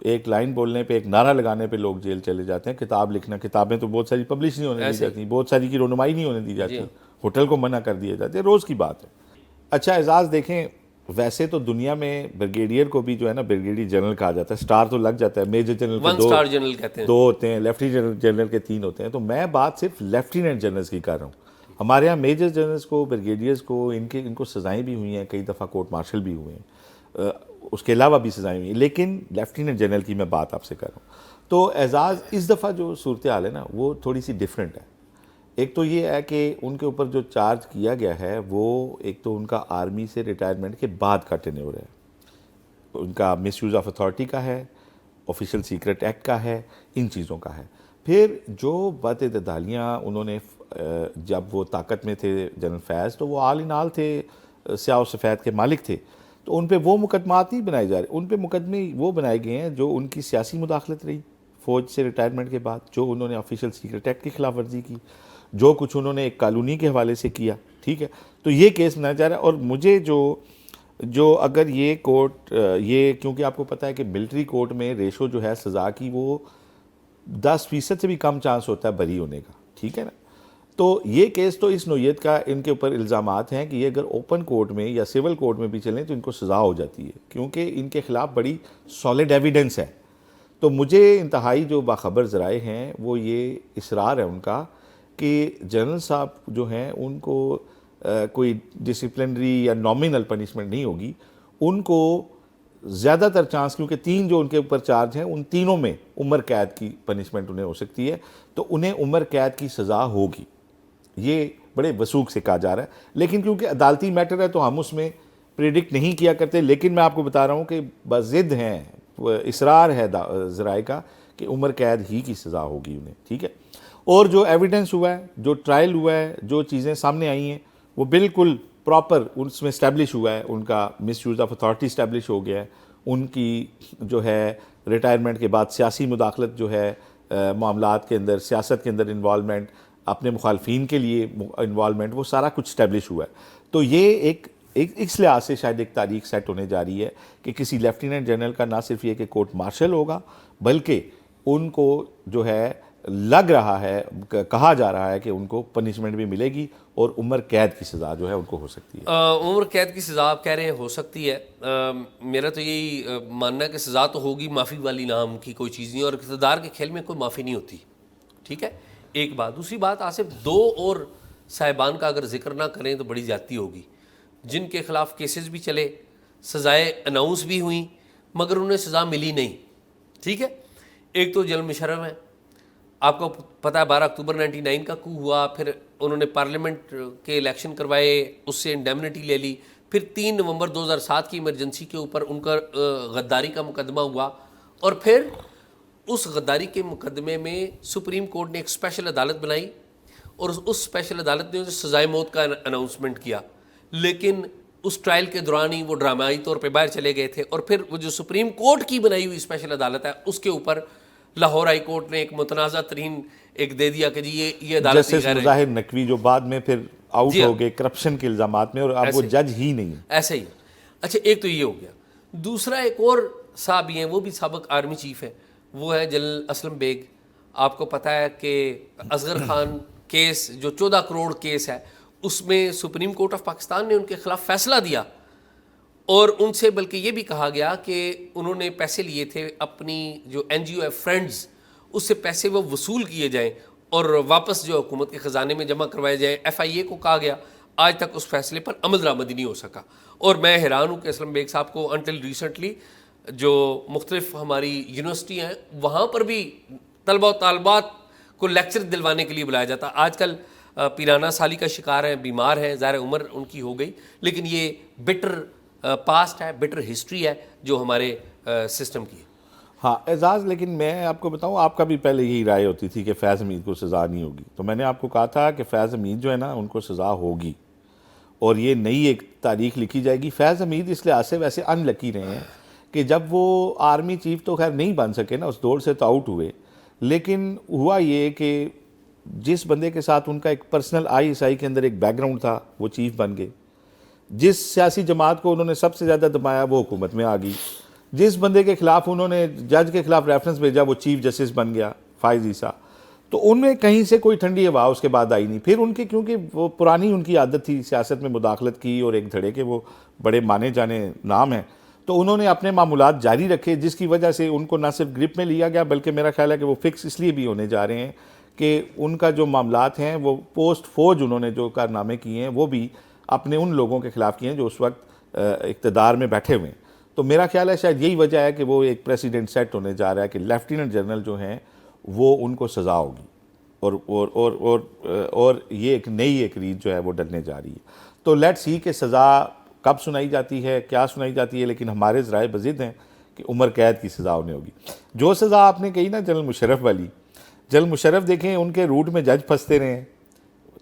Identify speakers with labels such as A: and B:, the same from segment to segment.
A: ایک لائن بولنے پہ، ایک نعرہ لگانے پہ لوگ جیل چلے جاتے ہیں. کتاب لکھنا، کتابیں تو بہت ساری پبلش نہیں ہونے دی جاتی، بہت ساری کی رونمائی نہیں ہونے دی جاتی، ہوٹل کو منع کر دیا جاتا ہے، روز کی بات ہے. اچھا اعزاز، دیکھیں ویسے تو دنیا میں بریگیڈیئر کو بھی جو ہے نا بریگیڈیئر جنرل کہا جاتا ہے، سٹار تو لگ جاتا ہے. میجر جنرل کے
B: 1 سٹار جنرل کہتے ہیں،
A: 2 ہوتے ہیں، لیفٹیننٹ جنرل کے 3 ہوتے ہیں. تو میں بات صرف لیفٹیننٹ جنرلز کی کر رہا ہوں. ہمارے ہاں میجر جنرلز کو، بریگیڈیئرز کو ان کو سزائیں بھی ہوئی ہیں، کئی دفعہ کورٹ مارشل بھی ہوئے ہیں، اس کے علاوہ بھی سزائیں ہوئی ہیں. لیکن لیفٹیننٹ جنرل کی میں بات آپ سے کر رہا ہوں. تو اعزاز، اس دفعہ جو صورتحال ہے نا وہ تھوڑی سی ڈیفرنٹ ہے. ایک تو یہ ہے کہ ان کے اوپر جو چارج کیا گیا ہے وہ ایک تو ان کا آرمی سے ریٹائرمنٹ کے بعد کا ٹینیور ہے، ان کا مس یوز آف اتھارٹی کا ہے، آفیشیل سیکرٹ ایکٹ کا ہے، ان چیزوں کا ہے. پھر جو بدعتدالیاں انہوں نے جب وہ طاقت میں تھے جنرل فیض، تو وہ آل ان آل تھے، سیاہ و سفید کے مالک تھے، تو ان پہ وہ مقدمات نہیں بنائے جا رہے. ان پہ مقدمے وہ بنائے گئے ہیں جو ان کی سیاسی مداخلت رہی فوج سے ریٹائرمنٹ کے بعد، جو انہوں نے آفیشیل سیکرٹ ایکٹ کی خلاف ورزی کی، جو کچھ انہوں نے ایک کالونی کے حوالے سے کیا. ٹھیک ہے، تو یہ کیس بنایا جا رہا ہے. اور مجھے جو اگر یہ کورٹ یہ، کیونکہ آپ کو پتہ ہے کہ ملٹری کورٹ میں ریشو جو ہے سزا کی وہ 10% سے بھی کم چانس ہوتا ہے بری ہونے کا. ٹھیک ہے نا. تو یہ کیس تو اس نوعیت کا ان کے اوپر الزامات ہیں کہ یہ اگر اوپن کورٹ میں یا سول کورٹ میں بھی چلیں تو ان کو سزا ہو جاتی ہے، کیونکہ ان کے خلاف بڑی سالڈ ایویڈنس ہے. تو مجھے انتہائی جو باخبر ذرائع ہیں وہ یہ اصرار ہے ان کا کہ جنرل صاحب جو ہیں ان کو کوئی ڈسپلنری یا نامنل پنشمنٹ نہیں ہوگی. ان کو زیادہ تر چانس، کیونکہ 3 جو ان کے اوپر چارج ہیں ان تینوں میں عمر قید کی پنشمنٹ انہیں ہو سکتی ہے، تو انہیں عمر قید کی سزا ہوگی. یہ بڑے وثوق سے کہا جا رہا ہے. لیکن کیونکہ عدالتی میٹر ہے تو ہم اس میں پریڈکٹ نہیں کیا کرتے. لیکن میں آپ کو بتا رہا ہوں کہ بضد ہیں، اصرار ہے ذرائع کا کہ عمر قید ہی کی سزا ہوگی انہیں. ٹھیک ہے. اور جو ایویڈنس ہوا ہے، جو ٹرائل ہوا ہے، جو چیزیں سامنے آئی ہیں وہ بالکل پراپر اس میں اسٹیبلش ہوا ہے. ان کا مس یوز آف اتھارٹی اسٹیبلش ہو گیا ہے. ان کی جو ہے ریٹائرمنٹ کے بعد سیاسی مداخلت جو ہے معاملات کے اندر، سیاست کے اندر انوالومنٹ، اپنے مخالفین کے لیے انوالومنٹ، وہ سارا کچھ اسٹیبلش ہوا ہے. تو یہ اس لحاظ سے شاید ایک تاریخ سیٹ ہونے جا رہی ہے کہ کسی لیفٹیننٹ جنرل کا نہ صرف یہ کہ کورٹ مارشل ہوگا، بلکہ ان کو جو ہے لگ رہا ہے، کہا جا رہا ہے کہ ان کو پنشمنٹ بھی ملے گی اور عمر قید کی سزا جو ہے ان کو ہو سکتی ہے.
B: عمر قید کی سزا آپ کہہ رہے ہیں ہو سکتی ہے. میرا تو یہی ماننا ہے کہ سزا تو ہوگی، معافی والی نام کی کوئی چیز نہیں، اور اقتدار کے کھیل میں کوئی معافی نہیں ہوتی. ٹھیک ہے، ایک بات. دوسری بات، آصف 2 اور صاحبان کا اگر ذکر نہ کریں تو بڑی زیادتی ہوگی، جن کے خلاف کیسز بھی چلے، سزائیں اناؤنس بھی ہوئیں، مگر انہیں سزا ملی نہیں. ٹھیک ہے. ایک تو جنرل مشرف ہیں، آپ کو پتہ ہے 12 اکتوبر 99 کا کو ہوا، پھر انہوں نے پارلیمنٹ کے الیکشن کروائے، اس سے انڈیمنٹی لے لی. پھر 3 نومبر 2007 کی ایمرجنسی کے اوپر ان کا غداری کا مقدمہ ہوا، اور پھر اس غداری کے مقدمے میں سپریم کورٹ نے ایک اسپیشل عدالت بنائی، اور اس اسپیشل عدالت نے سزائے موت کا اناؤنسمنٹ کیا. لیکن اس ٹرائل کے دوران ہی وہ ڈرامائی طور پہ باہر چلے گئے تھے. اور پھر وہ جو سپریم کورٹ کی بنائی ہوئی اسپیشل عدالت ہے، اس کے اوپر لاہور ہائی کورٹ نے ایک متنازع ترین ایک دے دیا کہ جی یہ عدالت
A: جسٹس مظاہر نقوی جو بعد میں پھر آؤٹ ہو گئے کرپشن کے الزامات میں، اور اب وہ جج ہی نہیں.
B: ایسے ہی. اچھا، ایک تو یہ ہو گیا. دوسرا ایک اور صاحب ہیں، وہ بھی سابق آرمی چیف ہیں، وہ ہے جنرل اسلم بیگ. آپ کو پتہ ہے کہ اصغر خان کیس جو 14 کروڑ کیس ہے، اس میں سپریم کورٹ آف پاکستان نے ان کے خلاف فیصلہ دیا، اور ان سے بلکہ یہ بھی کہا گیا کہ انہوں نے پیسے لیے تھے اپنی جو NGO ہے فرینڈز، اس سے پیسے وہ وصول کیے جائیں اور واپس جو حکومت کے خزانے میں جمع کروائے جائیں. FIA کو کہا گیا، آج تک اس فیصلے پر عمل درآمدی نہیں ہو سکا. اور میں حیران ہوں کہ اسلم بیگ صاحب کو انٹل ریسنٹلی جو مختلف ہماری یونیورسٹی ہیں وہاں پر بھی طلبہ و طالبات کو لیکچر دلوانے کے لیے بلایا جاتا. آج کل پیرانہ سالی کا شکار ہیں، بیمار ہیں، ظاہر عمر ان کی ہو گئی، لیکن یہ بٹر پاسٹ ہے، بٹر ہسٹری ہے جو ہمارے سسٹم کی ہے.
A: ہاں اعزاز، لیکن میں آپ کو بتاؤں، آپ کا بھی پہلے یہی رائے ہوتی تھی کہ فیض حمید کو سزا نہیں ہوگی. تو میں نے آپ کو کہا تھا کہ فیض حمید جو ہے نا ان کو سزا ہوگی، اور یہ نئی ایک تاریخ لکھی جائے گی. فیض حمید اس لحاظ سے ویسے ان لکی رہے ہیں کہ جب وہ آرمی چیف تو خیر نہیں بن سکے نا، اس دوڑ سے تو آؤٹ ہوئے، لیکن ہوا یہ کہ جس بندے کے ساتھ ان کا ایک پرسنل ISI کے اندر ایک بیک گراؤنڈ تھا وہ چیف بن گئے. جس سیاسی جماعت کو انہوں نے سب سے زیادہ دبایا وہ حکومت میں آ گئی. جس بندے کے خلاف انہوں نے جج کے خلاف ریفرنس بھیجا وہ چیف جسٹس بن گیا، فائز عیسیٰ. تو ان میں کہیں سے کوئی ٹھنڈی ہوا اس کے بعد آئی نہیں. پھر ان کی کیونکہ وہ پرانی ان کی عادت تھی سیاست میں مداخلت کی، اور ایک دھڑے کے وہ بڑے مانے جانے نام ہیں، تو انہوں نے اپنے معمولات جاری رکھے، جس کی وجہ سے ان کو نہ صرف گرپ میں لیا گیا بلکہ میرا خیال ہے کہ وہ فکس اس لیے بھی ہونے جا رہے ہیں کہ ان کا جو معاملات ہیں وہ پوسٹ فوج انہوں نے جو کارنامے کیے ہیں وہ بھی اپنے ان لوگوں کے خلاف کیے ہیں جو اس وقت اقتدار میں بیٹھے ہوئے ہیں. تو میرا خیال ہے شاید یہی وجہ ہے کہ وہ ایک پریسیڈنٹ سیٹ ہونے جا رہا ہے کہ لیفٹیننٹ جنرل جو ہیں وہ ان کو سزا ہوگی، اور یہ ایک نئی ایک ریت جو ہے وہ ڈلنے جا رہی ہے. تو لیٹ سی کہ سزا کب سنائی جاتی ہے، کیا سنائی جاتی ہے، لیکن ہمارے ذرائع بضد ہیں کہ عمر قید کی سزا انہیں ہوگی. جو سزا آپ نے کہی نا جنرل مشرف والی، جنرل مشرف دیکھیں ان کے روٹ میں جج پھنستے رہے ہیں،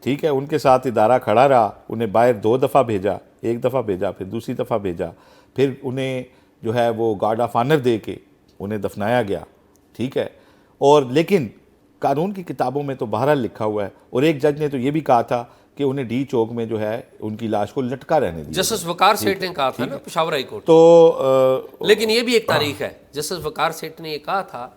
A: ٹھیک ہے، ان کے ساتھ ادارہ کھڑا رہا، انہیں باہر 2 دفعہ بھیجا، 1 دفعہ بھیجا، پھر دوسری دفعہ بھیجا، پھر انہیں جو ہے وہ گارڈ آف آنر دے کے انہیں دفنایا گیا، ٹھیک ہے. اور لیکن قانون کی کتابوں میں تو بہرحال لکھا ہوا ہے، اور ایک جج نے تو یہ بھی کہا تھا کہ انہیں ڈی چوک میں جو ہے ان کی لاش کو لٹکا رہنے دیا.
B: جسٹس وقار سیٹھ نے کہا تھا نا پشاور ہائی کورٹ.
A: تو
B: لیکن یہ بھی ایک تاریخ ہے، جسٹس وقار سیٹھ نے یہ کہا تھا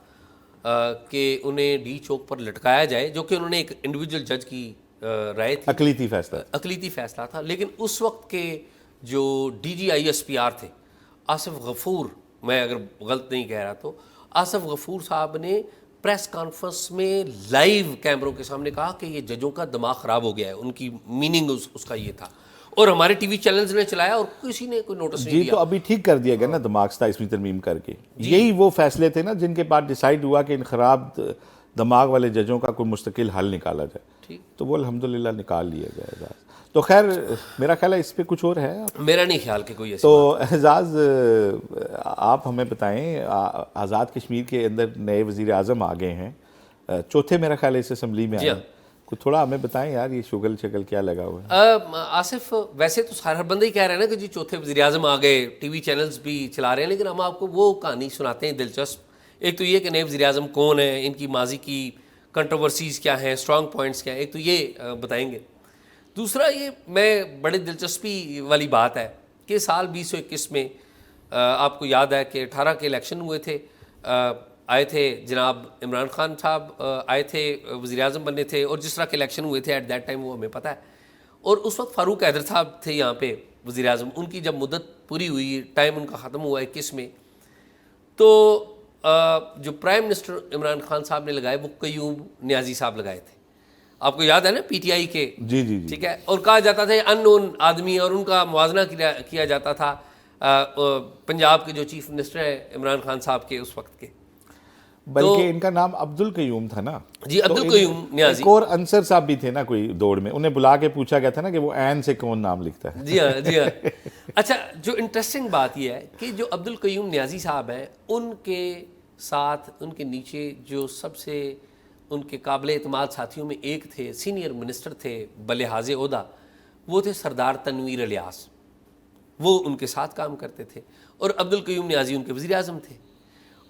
B: کہ انہیں ڈی چوک پر لٹکایا جائے، جو کہ انہوں نے ایک انڈیویجول جج کی رائے تھی، اقلیتی فیصلہ تھا. لیکن اس وقت کے جو D G I S P R تھے آصف غفور، میں اگر غلط نہیں کہہ رہا تو آصف غفور صاحب نے پریس کانفرنس میں لائیو کیمروں کے سامنے کہا کہ یہ ججوں کا دماغ خراب ہو گیا ہے. ان کی میننگ اس کا یہ تھا، اور ہمارے ٹی وی چینلز نے چلایا اور کسی نے کوئی نوٹس نہیں دیا.
A: تو ابھی ٹھیک کر دیا گیا نا دماغ 27ویں ترمیم کر کے. یہی وہ فیصلے تھے نا جن کے بعد ڈیسائیڈ ہوا کہ ان خراب دماغ والے ججوں کا کوئی مستقل حل نکالا جائے، تو وہ الحمدللہ نکال لیا گیا. تو خیر میرا خیال ہے اس پہ کچھ اور ہے؟
B: میرا نہیں خیال کہ کوئی ایسی.
A: تو اعزاز آپ ہمیں بتائیں، آزاد کشمیر کے اندر نئے وزیر اعظم آ گئے ہیں، چوتھے میرا خیال ہے اس اسمبلی میں آئے. کچھ تھوڑا ہمیں بتائیں یار یہ شکل کیا لگا ہوا ہے؟
B: آصف ویسے تو ہر بندہ ہی کہہ رہا ہے نا کہ جی چوتھے وزیر اعظم آ گئے، ٹی وی چینلز بھی چلا رہے ہیں، لیکن ہم آپ کو وہ کہانی سناتے ہیں دلچسپ. ایک تو یہ کہ نئے وزیر اعظم کون ہیں، ان کی ماضی کی کنٹروورسیز کیا ہیں، اسٹرانگ پوائنٹس کیا ہیں، ایک تو یہ بتائیں گے. دوسرا یہ میں بڑی دلچسپی والی بات ہے کہ سال 2021 میں آپ کو یاد ہے کہ 18 کے الیکشن ہوئے تھے، آئے تھے جناب عمران خان صاحب آئے تھے، وزیر اعظم بننے تھے، اور جس طرح کے الیکشن ہوئے تھے ایٹ دیٹ ٹائم وہ ہمیں پتہ ہے. اور اس وقت فاروق حیدر صاحب تھے یہاں پہ وزیر اعظم. ان کی جب مدت پوری ہوئی، ٹائم ان کا ختم ہوا 21 میں، تو جو پرائم منسٹر عمران خان صاحب نے لگائے وہ قیوم نیازی صاحب لگائے تھے. آپ کو یاد ہے نا پی ٹی آئی کے،
A: جی
B: ٹھیک ہے، اور کہا جاتا تھا ان نون آدمی، اور ان کا موازنہ کیا جاتا تھا پنجاب کے جو چیف منسٹر ہیں عمران خان صاحب کے اس وقت کے.
A: بلکہ ان کا نام عبد القیوم تھا نا.
B: جی عبد القیوم نیازی.
A: ایک اور انصر صاحب بھی تھے نا کوئی دوڑ میں، انہیں بلا کے پوچھا گیا تھا نا کہ وہ عین سے کون نام لکھتا ہے.
B: جی ہاں جی ہاں. اچھا جو انٹرسٹنگ بات یہ ہے کہ جو عبد القیوم نیازی صاحب ہیں، ان کے ساتھ ان کے نیچے جو سب سے ان کے قابل اعتماد ساتھیوں میں ایک تھے، سینئر منسٹر تھے بلحاظ عہدہ، وہ تھے سردار تنویر الیاس. وہ ان کے ساتھ کام کرتے تھے، اور عبد القیوم نیازی ان کے وزیر اعظم تھے.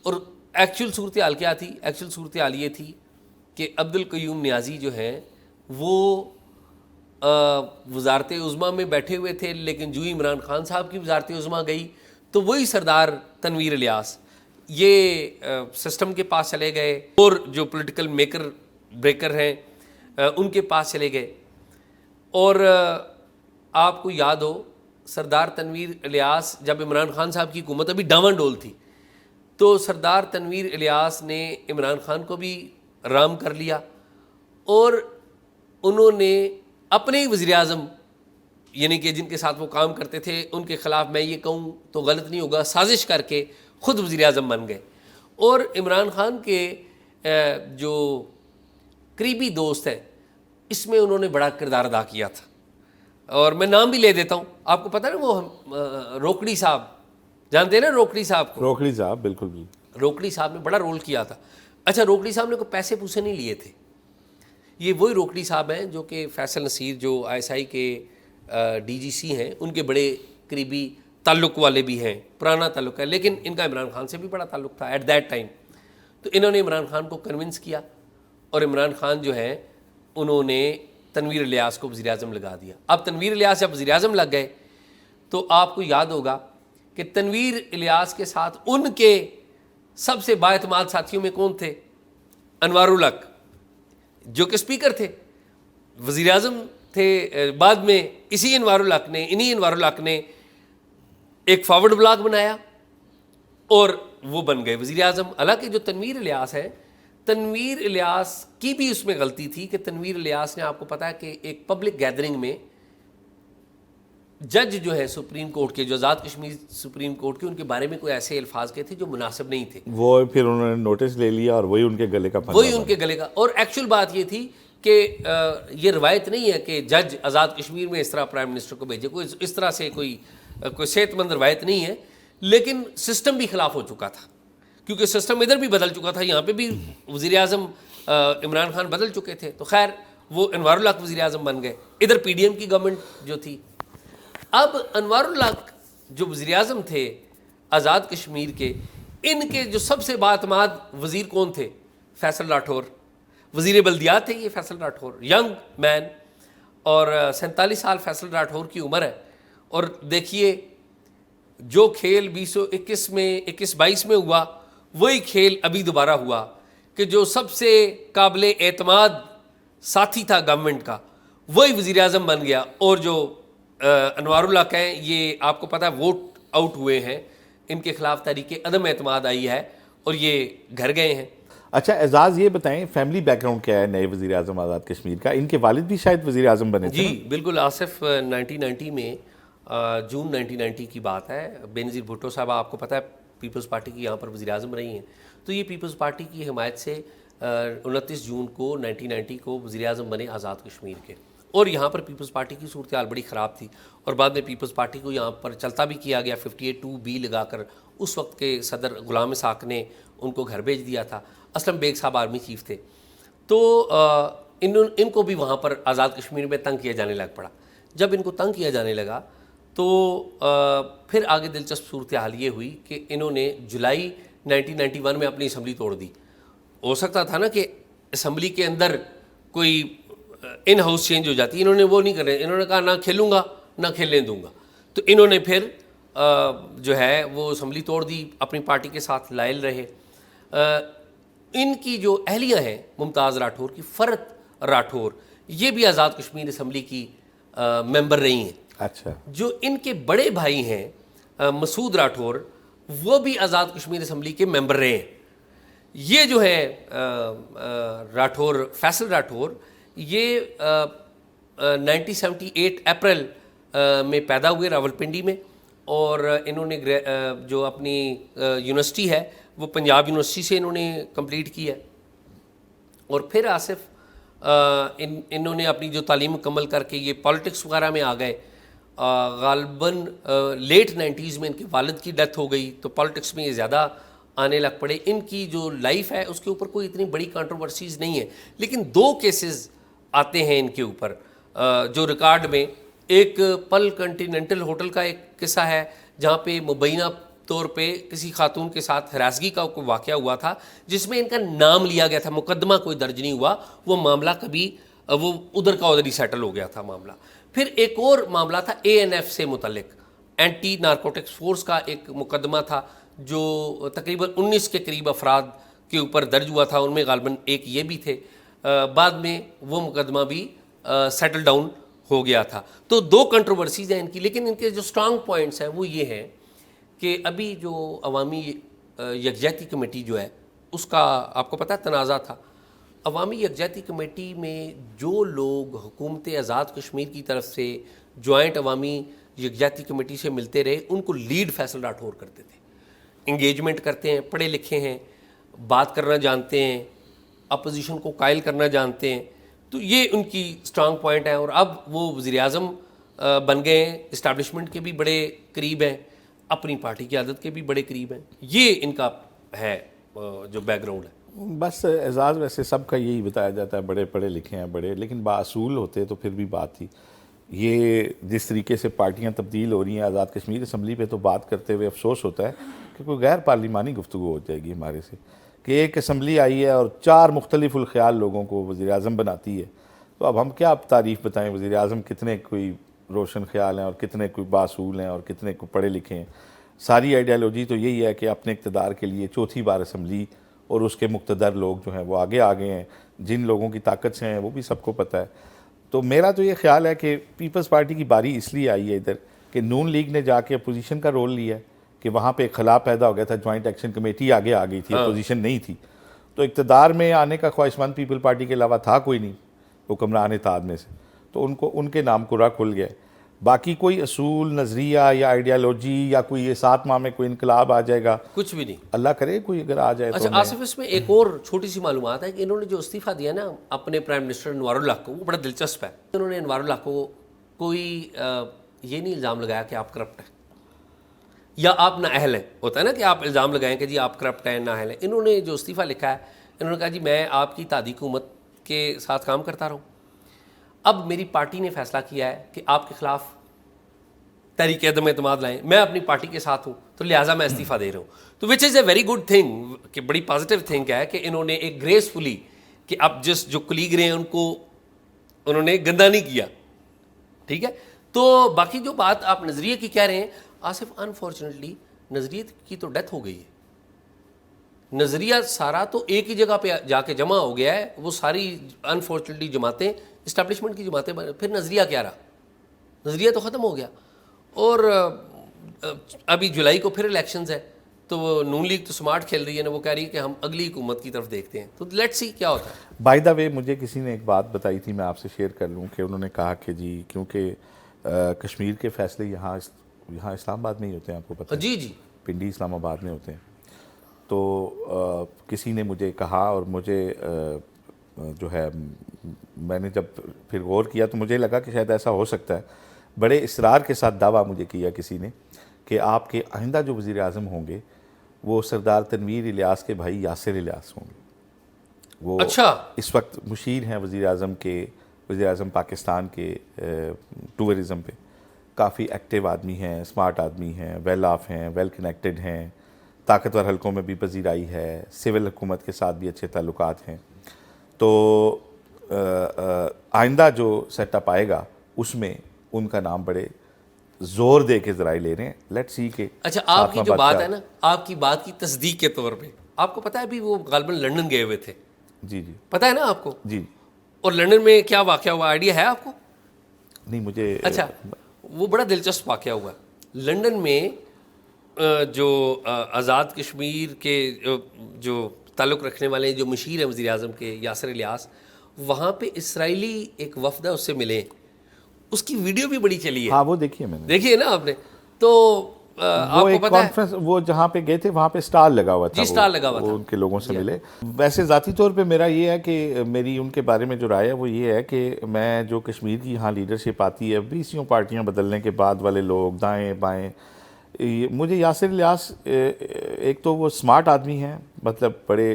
B: اور ایکچوئل صورتحال کیا تھی؟ ایکچوئل صورتحال یہ تھی کہ عبد القیوم نیازی جو ہیں وہ وزارت عظمیٰ میں بیٹھے ہوئے تھے، لیکن جو عمران خان صاحب کی وزارت عظمیٰ گئی تو وہی سردار تنویر الیاس یہ سسٹم کے پاس چلے گئے، اور جو پولیٹیکل میکر بریکر ہیں ان کے پاس چلے گئے. اور آپ کو یاد ہو سردار تنویر الیاس جب عمران خان صاحب کی حکومت ابھی ڈاواں ڈول تھی، تو سردار تنویر الیاس نے عمران خان کو بھی رام کر لیا، اور انہوں نے اپنے ہی وزیر اعظم یعنی کہ جن کے ساتھ وہ کام کرتے تھے ان کے خلاف، میں یہ کہوں تو غلط نہیں ہوگا، سازش کر کے خود وزیر اعظم بن گئے. اور عمران خان کے جو قریبی دوست ہیں اس میں انہوں نے بڑا کردار ادا کیا تھا. اور میں نام بھی لے دیتا ہوں، آپ کو پتہ ہے نا وہ روکڑی صاحب، جانتے ہیں نا روکڑی صاحب کو؟
A: روکڑی صاحب بالکل.
B: روکڑی صاحب نے بڑا رول کیا تھا. اچھا روکڑی صاحب نے کوئی پیسے پوسے نہیں لیے تھے. یہ وہی روکڑی صاحب ہیں جو کہ فیصل نصیر جو آئی ایس آئی کے ڈی جی سی ہیں ان کے بڑے قریبی تعلق والے بھی ہیں، پرانا تعلق ہے، لیکن ان کا عمران خان سے بھی بڑا تعلق تھا ایٹ دیٹ ٹائم. تو انہوں نے عمران خان کو کنونس کیا، اور عمران خان جو ہیں انہوں نے تنویر الیاس کو وزیر اعظم لگا دیا. اب تنویر الیاس جب وزیر اعظم لگ گئے تو آپ کو یاد ہوگا کہ تنویر الیاس کے ساتھ ان کے سب سے بااعتماد ساتھیوں میں کون تھے؟ انوار الحق جو کہ اسپیکر تھے، وزیر اعظم تھے، بعد میں انہی انوار الحق نے ایک فارورڈ بلاک بنایا اور وہ بن گئے وزیر اعظم۔ حالانکہ جو تنویر الیاس ہے، تنویر الیاس کی بھی اس میں غلطی تھی کہ تنویر الیاس نے، آپ کو پتا ہے کہ ایک پبلک گیدرنگ میں جج جو ہے سپریم کورٹ کے، جو آزاد کشمیر سپریم کورٹ کے، ان کے بارے میں کوئی ایسے الفاظ کہے تھے جو مناسب نہیں تھے،
A: وہ پھر انہوں نے نوٹس لے لیا اور وہی ان کے گلے کا
B: وہی ان کے گلے کا۔ اور ایکچوئل بات یہ تھی کہ یہ روایت نہیں ہے کہ جج آزاد کشمیر میں اس طرح پرائم منسٹر کو بھیجے، کوئی اس طرح سے کوئی صحت مند روایت نہیں ہے، لیکن سسٹم بھی خلاف ہو چکا تھا، کیونکہ سسٹم ادھر بھی بدل چکا تھا، یہاں پہ بھی وزیر اعظم عمران خان بدل چکے تھے، تو خیر وہ انوار الحق وزیر اعظم بن گئے، ادھر پی ڈی ایم کی گورنمنٹ جو تھی۔ اب انوار الحق جو وزیر اعظم تھے آزاد کشمیر کے، ان کے جو سب سے بااعتماد وزیر کون تھے؟ فیصل راٹھور، وزیر بلدیات تھے یہ فیصل راٹھور، ینگ مین، اور 47 سال فیصل راٹھور کی عمر ہے۔ اور دیکھیے جو کھیل 2021-22 میں ہوا، وہی کھیل ابھی دوبارہ ہوا کہ جو سب سے قابل اعتماد ساتھی تھا گورنمنٹ کا، وہی وزیر اعظم بن گیا، اور جو انوار الحق ہیں، یہ آپ کو پتہ ہے ووٹ آؤٹ ہوئے ہیں، ان کے خلاف تحریک عدم اعتماد آئی ہے اور یہ گھر گئے ہیں۔
A: اچھا اعزاز، یہ بتائیں فیملی بیک گراؤنڈ کیا ہے نئے وزیر اعظم آزاد کشمیر کا؟ ان کے والد بھی شاید وزیر اعظم بنے تھے۔
B: جی بالکل، آصف 1990 میں جون 1990 کی بات ہے، بینظیر بھٹو صاحبہ آپ کو پتہ ہے پیپلز پارٹی کی یہاں پر وزیر اعظم رہی ہیں، تو یہ پیپلز پارٹی کی حمایت سے 29 جون کو 1990 کو وزیر اعظم بنے آزاد کشمیر کے، اور یہاں پر پیپلز پارٹی کی صورتحال بڑی خراب تھی، اور بعد میں پیپلز پارٹی کو یہاں پر چلتا بھی کیا گیا 58(2)B لگا کر۔ اس وقت کے صدر غلام اسحاق نے ان کو گھر بھیج دیا تھا، اسلم بیگ صاحب آرمی چیف تھے، تو ان کو بھی وہاں پر آزاد کشمیر میں تنگ کیا جانے لگ پڑا۔ جب ان کو تنگ کیا جانے لگا تو پھر آگے دلچسپ صورتحال یہ ہوئی کہ انہوں نے جولائی 1991 میں اپنی اسمبلی توڑ دی۔ ہو سکتا تھا نا کہ اسمبلی کے اندر کوئی ان ہاؤس چینج ہو جاتی، انہوں نے وہ نہیں کرے، انہوں نے کہا نہ کھیلوں گا نہ کھیلنے دوں گا، تو انہوں نے پھر جو ہے وہ اسمبلی توڑ دی، اپنی پارٹی کے ساتھ لائل رہے۔ ان کی جو اہلیہ ہیں ممتاز راٹھور کی، فرت راٹھور، یہ بھی آزاد کشمیر اسمبلی کی ممبر رہی ہیں۔
A: اچھا، جو
B: ان کے بڑے بھائی ہیں مسعود راٹھور، وہ بھی آزاد کشمیر اسمبلی کے ممبر رہے ہیں۔ یہ جو ہے راٹھور، فیصل راٹھور، یہ 1978 اپریل میں پیدا ہوئے راولپنڈی میں، اور انہوں نے جو اپنی یونیورسٹی ہے وہ پنجاب یونیورسٹی سے انہوں نے کمپلیٹ کی ہے، اور پھر آصف انہوں نے اپنی جو تعلیم مکمل کر کے یہ پالیٹکس وغیرہ میں آ گئے۔ غالباً لیٹ 90s میں ان کے والد کی ڈیتھ ہو گئی، تو پالیٹکس میں یہ زیادہ آنے لگ پڑے۔ ان کی جو لائف ہے اس کے اوپر کوئی اتنی بڑی کنٹروورسیز نہیں ہے، لیکن 2 کیسز آتے ہیں ان کے اوپر جو ریکارڈ میں۔ ایک پل کنٹیننٹل ہوٹل کا ایک قصہ ہے جہاں پہ مبینہ طور پہ کسی خاتون کے ساتھ ہراسگی کا کوئی واقعہ ہوا تھا، جس میں ان کا نام لیا گیا تھا، مقدمہ کوئی درج نہیں ہوا، وہ معاملہ کبھی وہ ادھر کا ادھر ہی سیٹل ہو گیا تھا معاملہ۔ پھر ایک اور معاملہ تھا ANF سے متعلق، اینٹی نارکوٹکس فورس کا ایک مقدمہ تھا جو تقریباً 19 کے قریب افراد کے اوپر درج ہوا تھا، ان میں غالباً ایک یہ بھی تھے۔ بعد میں وہ مقدمہ بھی سیٹل ڈاؤن ہو گیا تھا۔ تو 2 کنٹروورسیز ہیں ان کی، لیکن ان کے جو سٹرانگ پوائنٹس ہیں وہ یہ ہیں کہ ابھی جو عوامی یکجہتی کمیٹی جو ہے اس کا آپ کو پتہ ہے تنازع تھا۔ عوامی یکجہتی کمیٹی میں جو لوگ حکومت آزاد کشمیر کی طرف سے جوائنٹ عوامی یکجہتی کمیٹی سے ملتے رہے، ان کو لیڈ فیصل راٹھور کرتے تھے۔ انگیجمنٹ کرتے ہیں، پڑھے لکھے ہیں، بات کرنا جانتے ہیں، اپوزیشن کو قائل کرنا جانتے ہیں، تو یہ ان کی سٹرانگ پوائنٹ ہے۔ اور اب وہ وزیر اعظم بن گئے ہیں، اسٹیبلشمنٹ کے بھی بڑے قریب ہیں، اپنی پارٹی کی عادت کے بھی بڑے قریب ہیں۔ یہ ان کا ہے جو بیک گراؤنڈ ہے۔
A: بس اعزاز، ویسے سب کا یہی بتایا جاتا ہے بڑے پڑھے لکھے ہیں بڑے، لیکن باصول ہوتے تو پھر بھی بات تھی۔ یہ جس طریقے سے پارٹیاں تبدیل ہو رہی ہیں آزاد کشمیر اسمبلی پہ، تو بات کرتے ہوئے افسوس ہوتا ہے کہ کوئی غیر پارلیمانی گفتگو ہو جائے گی ہمارے سے، کہ ایک اسمبلی آئی ہے اور 4 مختلف الخیال لوگوں کو وزیر اعظم بناتی ہے، تو اب ہم کیا تعریف بتائیں وزیر اعظم کتنے کوئی روشن خیال ہیں اور کتنے کوئی باصول ہیں اور کتنے کوئی پڑھے لکھے ہیں۔ ساری آئیڈیالوجی تو یہی ہے کہ اپنے اقتدار کے لیے چوتھی بار اسمبلی اور اس کے مقتدر لوگ جو ہیں وہ آگے آگے ہیں، جن لوگوں کی طاقت سے ہیں وہ بھی سب کو پتہ ہے. تو میرا تو یہ خیال ہے کہ پیپلز پارٹی کی باری اس لیے آئی ہے ادھر کہ نون لیگ نے جا کے اپوزیشن کا رول لیا ہے کہ وہاں پہ ایک خلا پیدا ہو گیا تھا، جوائنٹ ایکشن کمیٹی آگے آ گئی تھی، اپوزیشن نہیں تھی. تو اقتدار میں آنے کا خواہش مند پیپل پارٹی کے علاوہ تھا کوئی نہیں حکمران اتحاد میں سے، تو ان کے نام کو راہ کھل گیا. باقی کوئی اصول، نظریہ یا آئیڈیالوجی یا کوئی یہ 7 ماہ میں کوئی انقلاب آ جائے گا،
B: کچھ بھی نہیں.
A: اللہ کرے کوئی اگر آ جائے.
B: اچھا آصف، اس میں ایک اور چھوٹی سی معلومات ہے کہ انہوں نے جو استعفیٰ دیا نا اپنے پرائم منسٹر انوار اللہ کو، وہ بڑا دلچسپ ہے. انہوں نے انوار اللہ کو کوئی یہ نہیں الزام لگایا کہ آپ کرپٹ ہیں یا آپ نااہل ہیں. ہوتا ہے نا کہ آپ الزام لگائیں کہ جی آپ کرپٹ ہیں، نااہل ہیں. انہوں نے جو استعفیٰ لکھا ہے، انہوں نے کہا جی میں آپ کی تادی حکومت کے ساتھ کام کرتا رہوں، اب میری پارٹی نے فیصلہ کیا ہے کہ آپ کے خلاف تحریک عدم اعتماد لائیں، میں اپنی پارٹی کے ساتھ ہوں تو لہٰذا میں استعفیٰ دے رہا ہوں. تو وچ از اے ویری گڈ تھنگ، کہ بڑی پازیٹیو تھنگ ہے کہ انہوں نے ایک گریسفلی کہ اب جو کلیگ رہے ہیں ان کو انہوں نے گندا نہیں کیا. ٹھیک ہے. تو باقی جو بات آپ نظریے کی کہہ رہے ہیں آصف، انفارچونیٹلی نظریے کی تو ڈیتھ ہو گئی ہے. نظریہ سارا تو ایک ہی جگہ پہ جا کے جمع ہو گیا ہے، وہ ساری انفارچونیٹلی جماعتیں اسٹیبلشمنٹ کی جماعتیں، پھر نظریہ کیا رہا؟ نظریہ تو ختم ہو گیا. اور ابھی جولائی کو پھر الیکشنز ہے، تو وہ نون لیگ تو سمارٹ کھیل رہی ہے نا، وہ کہہ رہی ہے کہ ہم اگلی حکومت کی طرف دیکھتے ہیں. تو لیٹ سی کیا ہوتا ہے.
A: بائی دا وے مجھے کسی نے ایک بات بتائی تھی، میں آپ سے شیئر کر لوں، کہ انہوں نے کہا کہ جی کیونکہ کشمیر کے فیصلے یہاں اسلام آباد میں ہی ہوتے ہیں، آپ کو پتہ ہے.
B: جی جی.
A: پنڈی اسلام آباد میں ہوتے ہیں. تو کسی نے مجھے کہا، اور مجھے جو ہے میں نے جب پھر غور کیا تو مجھے لگا کہ شاید ایسا ہو سکتا ہے. بڑے اصرار کے ساتھ دعویٰ مجھے کیا کسی نے کہ آپ کے آئندہ جو وزیر اعظم ہوں گے وہ سردار تنویر الیاس کے بھائی یاسر الیاس ہوں گے. وہ
B: اچھا،
A: اس وقت مشیر ہیں وزیر اعظم پاکستان کے ٹورزم پہ. کافی ایکٹیو آدمی ہیں، اسمارٹ آدمی ہیں، ویل آف ہیں، ویل کنیکٹڈ ہیں، طاقتور حلقوں میں بھی پذیرائی ہے، سول حکومت کے ساتھ بھی اچھے تعلقات ہیں. تو آئندہ جو سیٹ اپ آئے گا اس میں ان کا نام بڑے زور دے کے ذرائع لے رہے ہیں. لیٹ سی کے.
B: اچھا آپ کی جو بات ہے نا، آپ کی بات کی تصدیق کے طور پہ آپ کو پتہ ہے ابھی وہ غالباً لنڈن گئے ہوئے تھے.
A: جی جی
B: پتہ ہے نا آپ کو؟
A: جی.
B: اور لنڈن میں کیا واقعہ ہوا، آئیڈیا ہے آپ کو؟
A: نہیں مجھے.
B: اچھا وہ بڑا دلچسپ واقعہ ہوا. لنڈن میں جو آزاد کشمیر کے جو تعلق رکھنے والے جو مشیر ہیں وزیر اعظم کے، یاسر الیاس، وہاں پہ اسرائیلی ایک وفد ہے، اس سے ملے. اس کی ویڈیو بھی بڑی چلی ہے.
A: ہاں وہ دیکھیے میں نے.
B: دیکھیے نا آپ نے. تو آپ کو پتہ ہے
A: وہ جہاں پہ گئے تھے وہاں پہ اسٹال لگا ہوا تھا.
B: جی اسٹال لگا ہوا تھا.
A: ان کے لوگوں سے ملے. ویسے ذاتی طور پہ میرا یہ ہے کہ میری ان کے بارے میں جو رائے ہے وہ یہ ہے کہ میں جو کشمیر کی یہاں لیڈرشپ آتی ہے 20 پارٹیاں بدلنے کے بعد والے لوگ دائیں بائیں، مجھے یاسر الیاس ایک تو وہ اسمارٹ آدمی ہیں، مطلب بڑے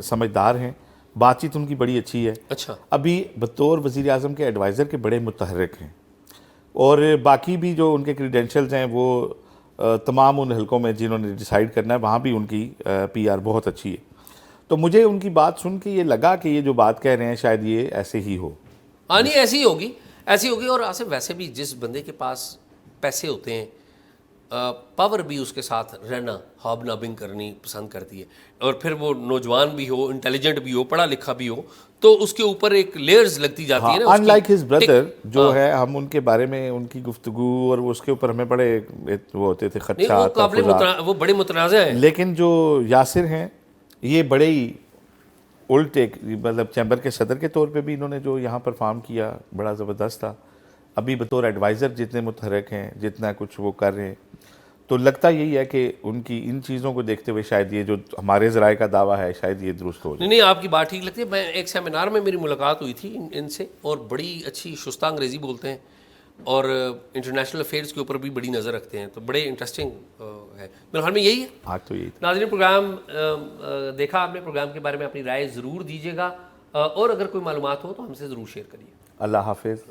A: سمجھدار ہیں، بات چیت ان کی بڑی اچھی ہے.
B: اچھا.
A: ابھی بطور وزیر اعظم کے ایڈوائزر کے بڑے متحرک ہیں، اور باقی بھی جو ان کے کریڈینشلز ہیں وہ تمام ان حلقوں میں جنہوں نے ڈیسائیڈ کرنا ہے وہاں بھی ان کی پی آر بہت اچھی ہے. تو مجھے ان کی بات سن کے یہ لگا کہ یہ جو بات کہہ رہے ہیں شاید یہ ایسے ہی ہو.
B: ہاں نہیں ایسی ہوگی، ایسی ہوگی. اور آصف ویسے بھی جس بندے کے پاس پیسے ہوتے ہیں، پاور بھی اس کے ساتھ رہنا، ہاب نابنگ کرنی پسند کرتی ہے. اور پھر وہ نوجوان بھی ہو، انٹیلیجنٹ بھی ہو، پڑھا لکھا بھی ہو، تو اس کے اوپر ایک لیئرز لگتی جاتی ہے نا.
A: ان لائک ہز بردر جو ہے، ہم ان کے بارے میں ان کی گفتگو اور اس کے اوپر ہمیں بڑے وہ ہوتے تھے خدشات،
B: وہ بڑے متنازع ہیں.
A: لیکن جو یاسر ہیں یہ بڑے ہی الٹ، ایک مطلب چیمبر کے صدر کے طور پہ بھی انہوں نے جو یہاں پرفارم کیا بڑا زبردست تھا. ابھی بطور ایڈوائزر جتنے متحرک ہیں، جتنا کچھ وہ کر رہے ہیں، تو لگتا یہی ہے کہ ان کی ان چیزوں کو دیکھتے ہوئے شاید یہ جو ہمارے ذرائع کا دعویٰ ہے شاید یہ درست ہو جائے.
B: نہیں آپ کی بات ٹھیک لگتی ہے. میں ایک سیمینار میں میری ملاقات ہوئی تھی ان سے، اور بڑی اچھی شستہ انگریزی بولتے ہیں اور انٹرنیشنل افیئرس کے اوپر بھی بڑی نظر رکھتے ہیں. تو بڑے انٹرسٹنگ ہے. میرے خیال میں یہی ہے.
A: آج تو یہی.
B: ناظرین پروگرام دیکھا آپ نے، پروگرام کے بارے میں اپنی رائے ضرور دیجیے گا، اور اگر کوئی معلومات ہو تو ہم سے ضرور شیئر کریے.
A: اللہ حافظ.